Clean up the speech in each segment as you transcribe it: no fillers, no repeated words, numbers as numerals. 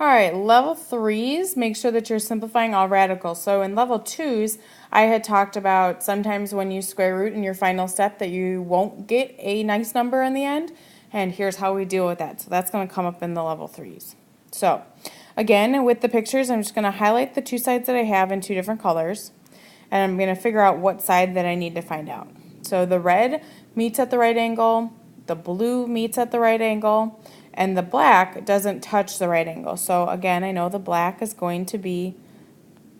All right, level 3s, make sure that you're simplifying all radicals. So in level 2s, I had talked about sometimes when you square root in your final step that you won't get a nice number in the end. And here's how we deal with that. So that's going to come up in the level 3s. So again, with the pictures, I'm just going to highlight the two sides that I have in two different colors. And I'm going to figure out what side that I need to find out. So the red meets at the right angle, the blue meets at the right angle, and the black doesn't touch the right angle. So again, I know the black is going to be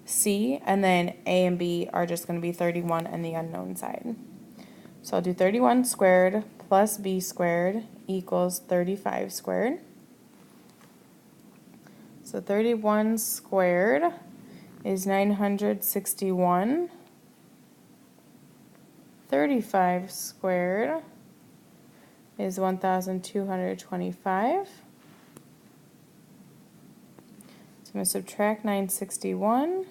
C, and then A and B are just going to be 31 and the unknown side. So I'll do 31 squared plus B squared equals 35 squared. So 31 squared is 961. 35 squared is 1,225. So I'm going to subtract 961.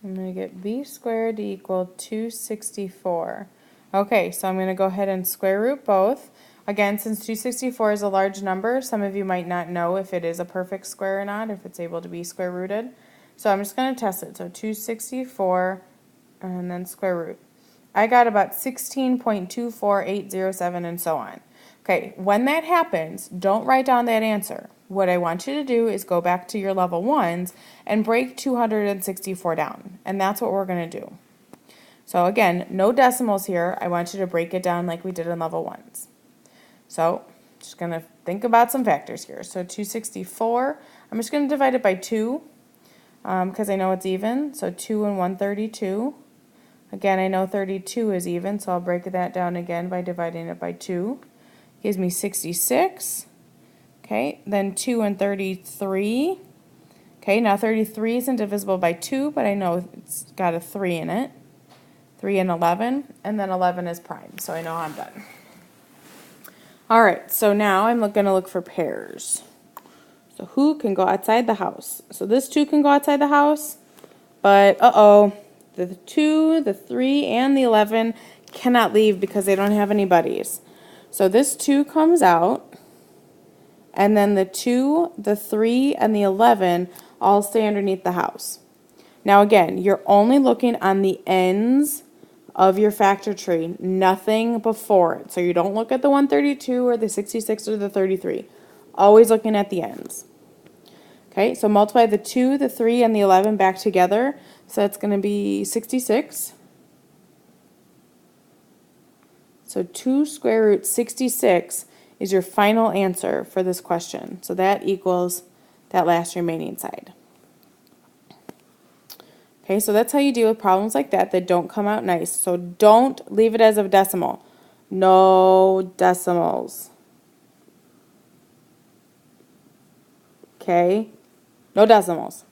I'm going to get B squared to equal 264. Okay, so I'm going to go ahead and square root both. Again, since 264 is a large number, some of you might not know if it is a perfect square or not, if it's able to be square rooted. So I'm just going to test it. So 264 and then square root. I got about 16.24807 and so on. Okay, when that happens, don't write down that answer. What I want you to do is go back to your level 1s and break 264 down. And that's what we're going to do. So again, no decimals here. I want you to break it down like we did in level 1s. So just going to think about some factors here. So 264, I'm just going to divide it by 2 because I know it's even. So 2 and 132. Again, I know 32 is even, so I'll break that down again by dividing it by 2. Gives me 66. Okay, then 2 and 33. Okay, now 33 isn't divisible by 2, but I know it's got a 3 in it. 3 and 11, and then 11 is prime, so I know I'm done. All right, so now I'm going to look for pairs. So who can go outside the house? So this 2 can go outside the house, but the 2, the 3, and the 11 cannot leave because they don't have any buddies. So this 2 comes out, and then the 2, the 3, and the 11 all stay underneath the house. Now again, you're only looking on the ends of your factor tree, nothing before it. So you don't look at the 132 or the 66 or the 33. Always looking at the ends. Okay, so multiply the 2, the 3, and the 11 back together. So it's going to be 66. So 2 square root 66 is your final answer for this question. So that equals that last remaining side. Okay, so that's how you deal with problems like that don't come out nice. So don't leave it as a decimal. No decimals. Okay, no decimals.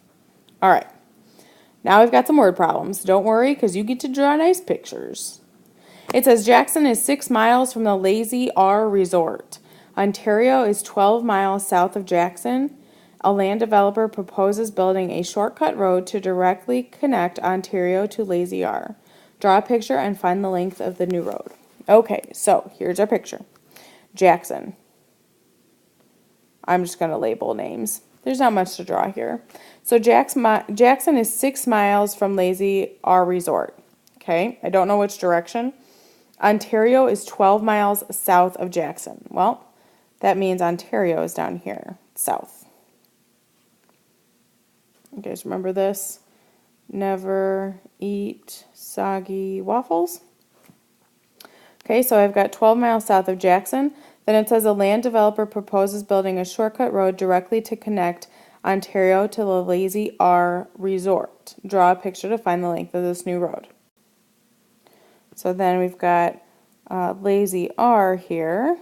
All right, now we've got some word problems. Don't worry, because you get to draw nice pictures. It says Jackson is 6 miles from the Lazy R Resort. Ontario is 12 miles south of Jackson. A land developer proposes building a shortcut road to directly connect Ontario to Lazy R. Draw a picture and find the length of the new road. Okay, so here's our picture. Jackson. I'm just going to label names. There's not much to draw here. So Jackson is 6 miles from Lazy R Resort. Okay, I don't know which direction. Ontario is 12 miles south of Jackson. Well, that means Ontario is down here, south. You guys remember this? Never eat soggy waffles. Okay, so I've got 12 miles south of Jackson. Then it says a land developer proposes building a shortcut road directly to connect Ontario to the Lazy R Resort. Draw a picture to find the length of this new road. So then we've got Lazy R here,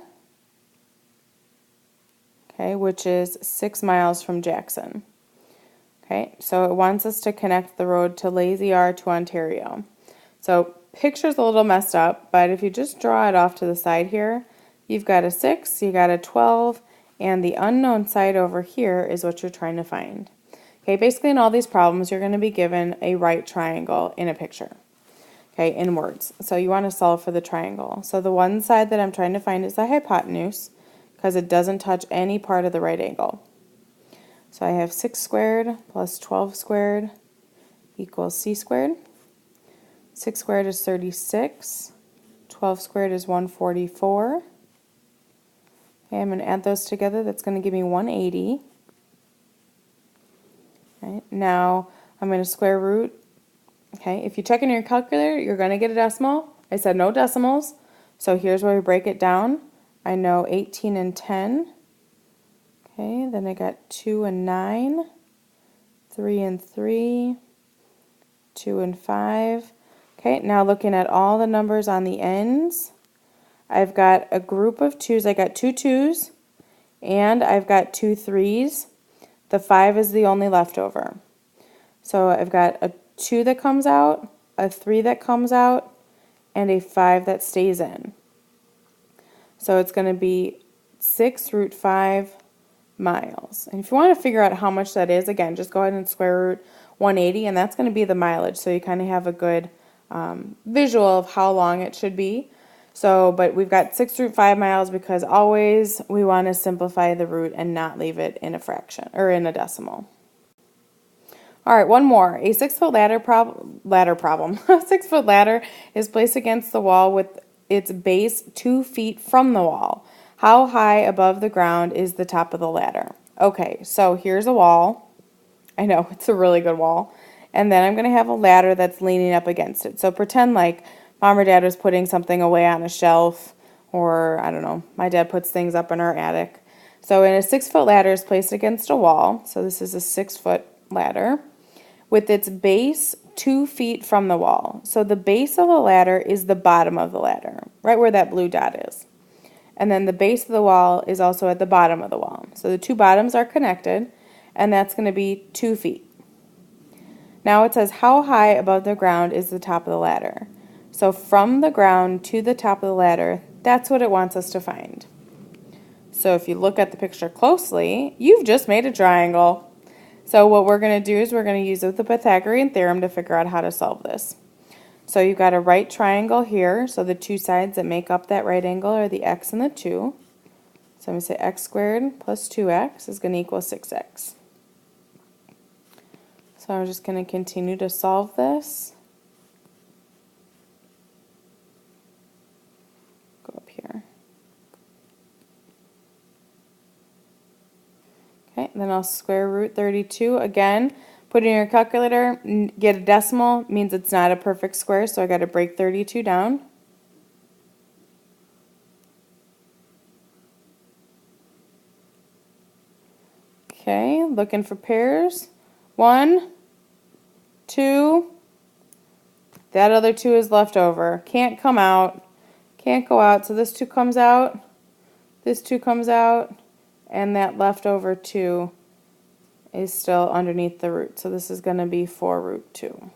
okay, which is 6 miles from Jackson. Okay, so it wants us to connect the road to Lazy R to Ontario. So picture's a little messed up, but if you just draw it off to the side here, you've got a 6, you got a 12, and the unknown side over here is what you're trying to find. Okay, basically in all these problems, you're going to be given a right triangle in a picture. okay, inwards. So you want to solve for the triangle. So the one side that I'm trying to find is the hypotenuse, because it doesn't touch any part of the right angle. So I have 6 squared plus 12 squared equals c squared. 6 squared is 36. 12 squared is 144. Okay, I'm going to add those together. That's going to give me 180. Right, now I'm going to square root. Okay, if you check in your calculator, you're going to get a decimal. I said no decimals. So here's where we break it down. I know 18 and 10. Okay, then I got 2 and 9, 3 and 3, 2 and 5. Okay, now looking at all the numbers on the ends, I've got a group of 2s. I got 2 2s, and I've got 2 3s. The 5 is the only leftover. So I've got a 2 that comes out, a 3 that comes out, and a 5 that stays in. So it's going to be 6 root 5 miles. And if you want to figure out how much that is, again, just go ahead and square root 180, and that's going to be the mileage. So you kind of have a good visual of how long it should be. So, but we've got 6 root 5 miles because always we want to simplify the root and not leave it in a fraction or in a decimal. All right, one more. A 6-foot ladder problem. A 6-foot ladder is placed against the wall with its base 2 feet from the wall. How high above the ground is the top of the ladder? Okay, so here's a wall. I know, it's a really good wall. And then I'm going to have a ladder that's leaning up against it. So pretend like Mom or Dad was putting something away on a shelf, or I don't know, my dad puts things up in our attic. So a 6-foot ladder is placed against a wall. So this is a 6-foot ladder with its base 2 feet from the wall. So the base of the ladder is the bottom of the ladder, right where that blue dot is. And then the base of the wall is also at the bottom of the wall. So the two bottoms are connected, and that's going to be 2 feet. Now it says how high above the ground is the top of the ladder. So from the ground to the top of the ladder, that's what it wants us to find. So if you look at the picture closely, you've just made a triangle. So what we're going to do is we're going to use the Pythagorean theorem to figure out how to solve this. So you've got a right triangle here. So the two sides that make up that right angle are the x and the 2. So I'm going to say x squared plus 2x is going to equal 6x. So I'm just going to continue to solve this. Go up here. Okay, then I'll square root 32. Again, put in your calculator, get a decimal, means it's not a perfect square, so I got to break 32 down. Okay, looking for pairs. 1, 2, that other 2 is left over. Can't come out, can't go out, so this 2 comes out, this 2 comes out, and that leftover 2 is still underneath the root. So this is going to be 4 root 2.